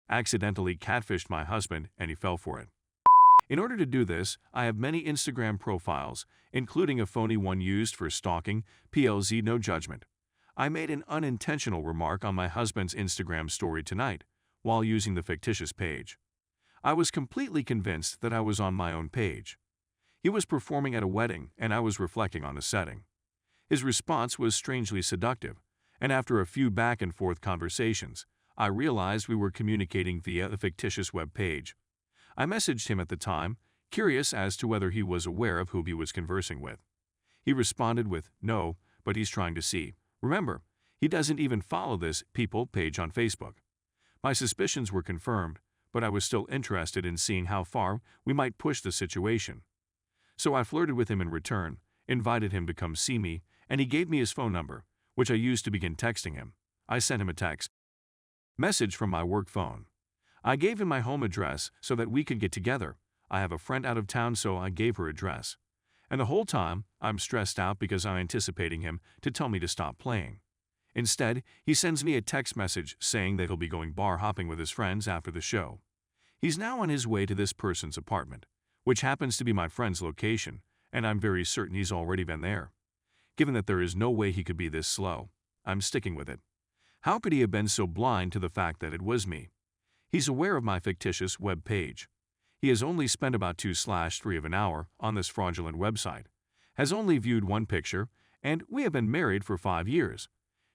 accidentally catfished my husband and he fell for it. In order to do this, I have many Instagram profiles, including a phony one used for stalking, PLZ no judgment. I made an unintentional remark on my husband's Instagram story tonight, while using the fictitious page. I was completely convinced that I was on my own page. He was performing at a wedding and I was reflecting on the setting. His response was strangely seductive, and after a few back-and-forth conversations, I realized we were communicating via a fictitious web page. I messaged him at the time, curious as to whether he was aware of who he was conversing with. He responded with, "No, but he's trying to see." Remember, he doesn't even follow this people page on Facebook. My suspicions were confirmed, but I was still interested in seeing how far we might push the situation. So I flirted with him in return, invited him to come see me, and he gave me his phone number, which I used to begin texting him. I sent him a text message from my work phone. I gave him my home address so that we could get together. I have a friend out of town, so I gave her address. And the whole time, I'm stressed out because I'm anticipating him to tell me to stop playing. Instead, he sends me a text message saying that he'll be going bar hopping with his friends after the show. He's now on his way to this person's apartment, which happens to be my friend's location, and I'm very certain he's already been there. Given that there is no way he could be this slow, I'm sticking with it. How could he have been so blind to the fact that it was me? He's aware of my fictitious web page. He has only spent about 2/3 of an hour on this fraudulent website, has only viewed one picture, and we have been married for 5 years.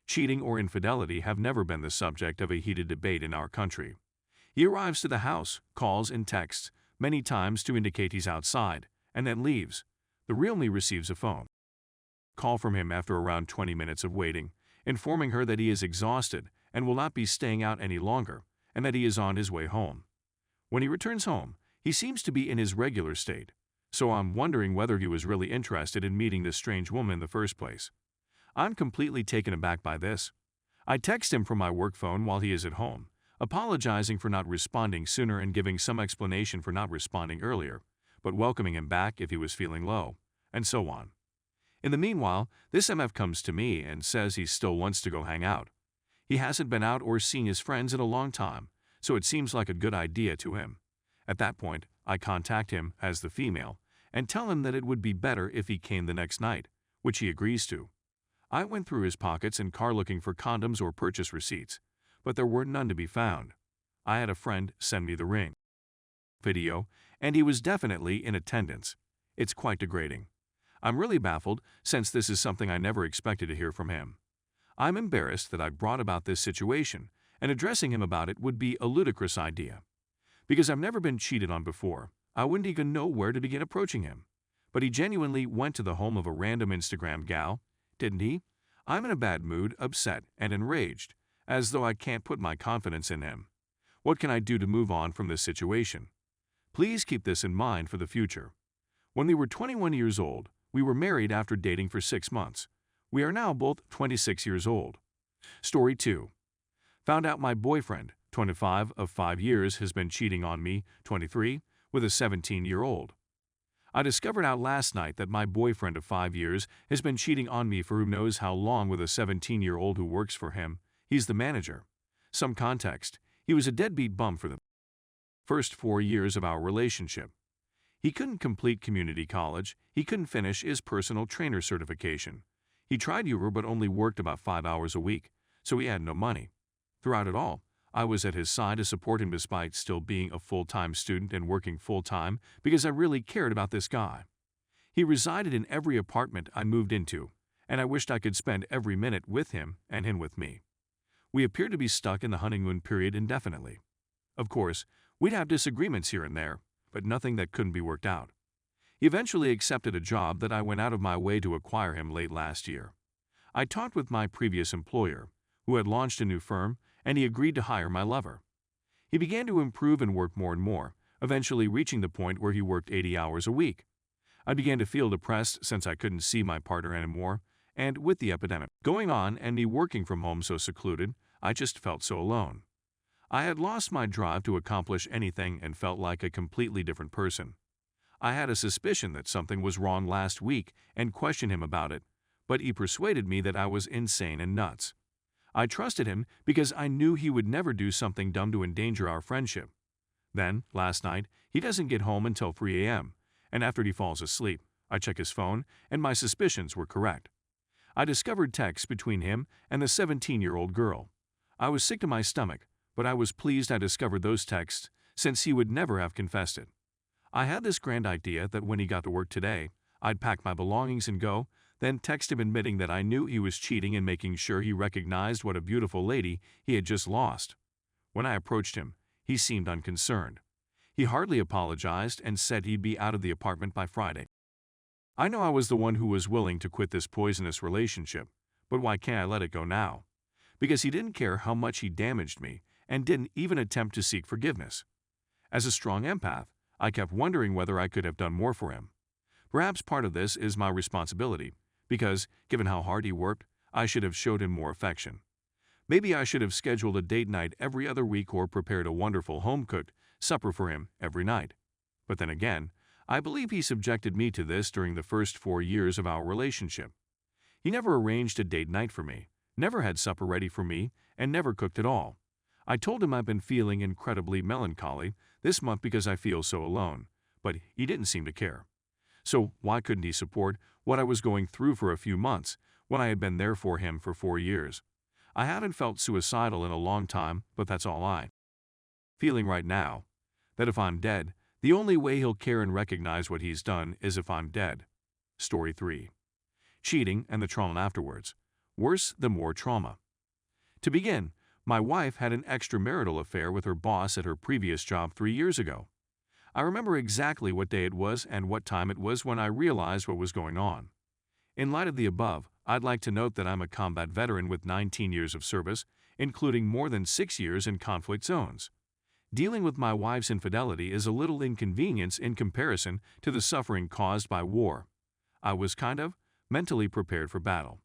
Cheating or infidelity have never been the subject of a heated debate in our country. He arrives to the house, calls and texts many times to indicate he's outside, and then leaves. The real me receives a phone call from him after around 20 minutes of waiting, informing her that he is exhausted and will not be staying out any longer, and that he is on his way home. When he returns home, he seems to be in his regular state, so I'm wondering whether he was really interested in meeting this strange woman in the first place. I'm completely taken aback by this. I text him from my work phone while he is at home, apologizing for not responding sooner and giving some explanation for not responding earlier, but welcoming him back if he was feeling low, and so on. In the meanwhile, this MF comes to me and says he still wants to go hang out. He hasn't been out or seen his friends in a long time, so it seems like a good idea to him. At that point, I contact him as the female and tell him that it would be better if he came the next night, which he agrees to. I went through his pockets and car looking for condoms or purchase receipts, but there were none to be found. I had a friend send me the ring video, and he was definitely in attendance. It's quite degrading. I'm really baffled since this is something I never expected to hear from him. I'm embarrassed that I brought about this situation, and addressing him about it would be a ludicrous idea. Because I've never been cheated on before, I wouldn't even know where to begin approaching him. But he genuinely went to the home of a random Instagram gal, didn't he? I'm in a bad mood, upset, and enraged, as though I can't put my confidence in him. What can I do to move on from this situation? Please keep this in mind for the future. When we were 21 years old, we were married after dating for 6 months. We are now both 26 years old. Story 2. Found out my boyfriend, 25 of 5 years, has been cheating on me, 23, with a 17-year-old. I discovered out last night that my boyfriend of 5 years has been cheating on me for who knows how long with a 17-year-old who works for him. He's the manager. Some context. He was a deadbeat bum for the first 4 years of our relationship. He couldn't complete community college. He couldn't finish his personal trainer certification. He tried Uber but only worked about 5 hours a week, so he had no money. Throughout it all, I was at his side to support him despite still being a full-time student and working full-time because I really cared about this guy. He resided in every apartment I moved into, and I wished I could spend every minute with him and him with me. We appeared to be stuck in the honeymoon period indefinitely. Of course, we'd have disagreements here and there, but nothing that couldn't be worked out. He eventually accepted a job that I went out of my way to acquire him late last year. I talked with my previous employer, who had launched a new firm, and he agreed to hire my lover. He began to improve and work more and more, eventually reaching the point where he worked 80 hours a week. I began to feel depressed since I couldn't see my partner anymore, and with the epidemic going on and me working from home so secluded, I just felt so alone. I had lost my drive to accomplish anything and felt like a completely different person. I had a suspicion that something was wrong last week and questioned him about it, but he persuaded me that I was insane and nuts. I trusted him because I knew he would never do something dumb to endanger our friendship. Then, last night, he doesn't get home until 3 a.m., and after he falls asleep, I check his phone, and my suspicions were correct. I discovered texts between him and the 17-year-old girl. I was sick to my stomach, but I was pleased I discovered those texts, since he would never have confessed it. I had this grand idea that when he got to work today, I'd pack my belongings and go, then text him admitting that I knew he was cheating and making sure he recognized what a beautiful lady he had just lost. When I approached him, he seemed unconcerned. He hardly apologized and said he'd be out of the apartment by Friday. I know I was the one who was willing to quit this poisonous relationship, but why can't I let it go now? Because he didn't care how much he damaged me and didn't even attempt to seek forgiveness. As a strong empath, I kept wondering whether I could have done more for him. Perhaps part of this is my responsibility, because, given how hard he worked, I should have showed him more affection. Maybe I should have scheduled a date night every other week or prepared a wonderful home-cooked supper for him every night. But then again, I believe he subjected me to this during the first 4 years of our relationship. He never arranged a date night for me, never had supper ready for me, and never cooked at all. I told him I've been feeling incredibly melancholy this month because I feel so alone, but he didn't seem to care. So why couldn't he support what I was going through for a few months when I had been there for him for 4 years? I haven't felt suicidal in a long time, but that's all I'm feeling right now. That if I'm dead, the only way he'll care and recognize what he's done is if I'm dead. Story 3. Cheating and the trauma afterwards. Worse the more trauma. To begin, my wife had an extramarital affair with her boss at her previous job 3 years ago. I remember exactly what day it was and what time it was when I realized what was going on. In light of the above, I'd like to note that I'm a combat veteran with 19 years of service, including more than 6 years in conflict zones. Dealing with my wife's infidelity is a little inconvenience in comparison to the suffering caused by war. I was mentally prepared for battle.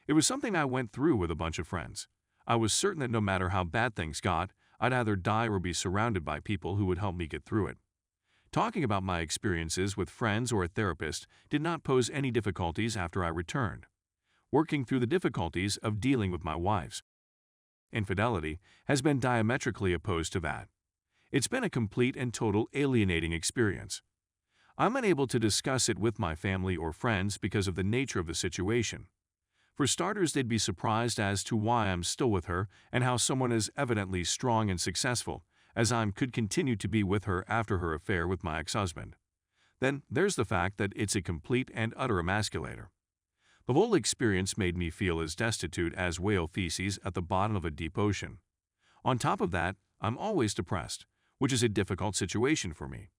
It was something I went through with a bunch of friends. I was certain that no matter how bad things got, I'd either die or be surrounded by people who would help me get through it. Talking about my experiences with friends or a therapist did not pose any difficulties after I returned. Working through the difficulties of dealing with my wife's infidelity has been diametrically opposed to that. It's been a complete and total alienating experience. I'm unable to discuss it with my family or friends because of the nature of the situation. For starters, they'd be surprised as to why I'm still with her and how someone as evidently strong and successful as I could continue to be with her after her affair with my ex-husband. Then there's the fact that it's a complete and utter emasculator. The whole experience made me feel as destitute as whale feces at the bottom of a deep ocean. On top of that, I'm always depressed, which is a difficult situation for me.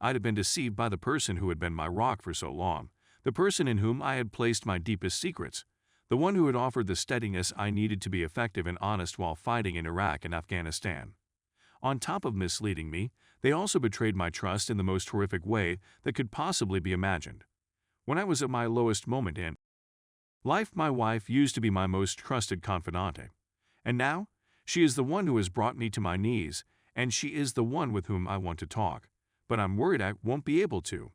I'd have been deceived by the person who had been my rock for so long, the person in whom I had placed my deepest secrets, the one who had offered the steadiness I needed to be effective and honest while fighting in Iraq and Afghanistan. On top of misleading me, they also betrayed my trust in the most horrific way that could possibly be imagined. When I was at my lowest moment in life, my wife used to be my most trusted confidante. And now, she is the one who has brought me to my knees, and she is the one with whom I want to talk, but I'm worried I won't be able to.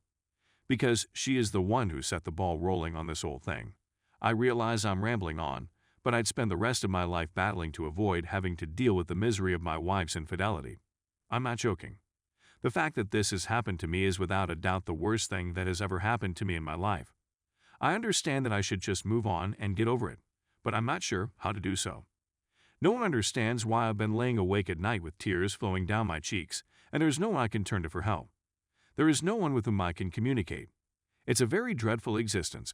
Because she is the one who set the ball rolling on this whole thing. I realize I'm rambling on, but I'd spend the rest of my life battling to avoid having to deal with the misery of my wife's infidelity. I'm not joking. The fact that this has happened to me is without a doubt the worst thing that has ever happened to me in my life. I understand that I should just move on and get over it, but I'm not sure how to do so. No one understands why I've been laying awake at night with tears flowing down my cheeks, and there's no one I can turn to for help. There is no one with whom I can communicate. It's a very dreadful existence.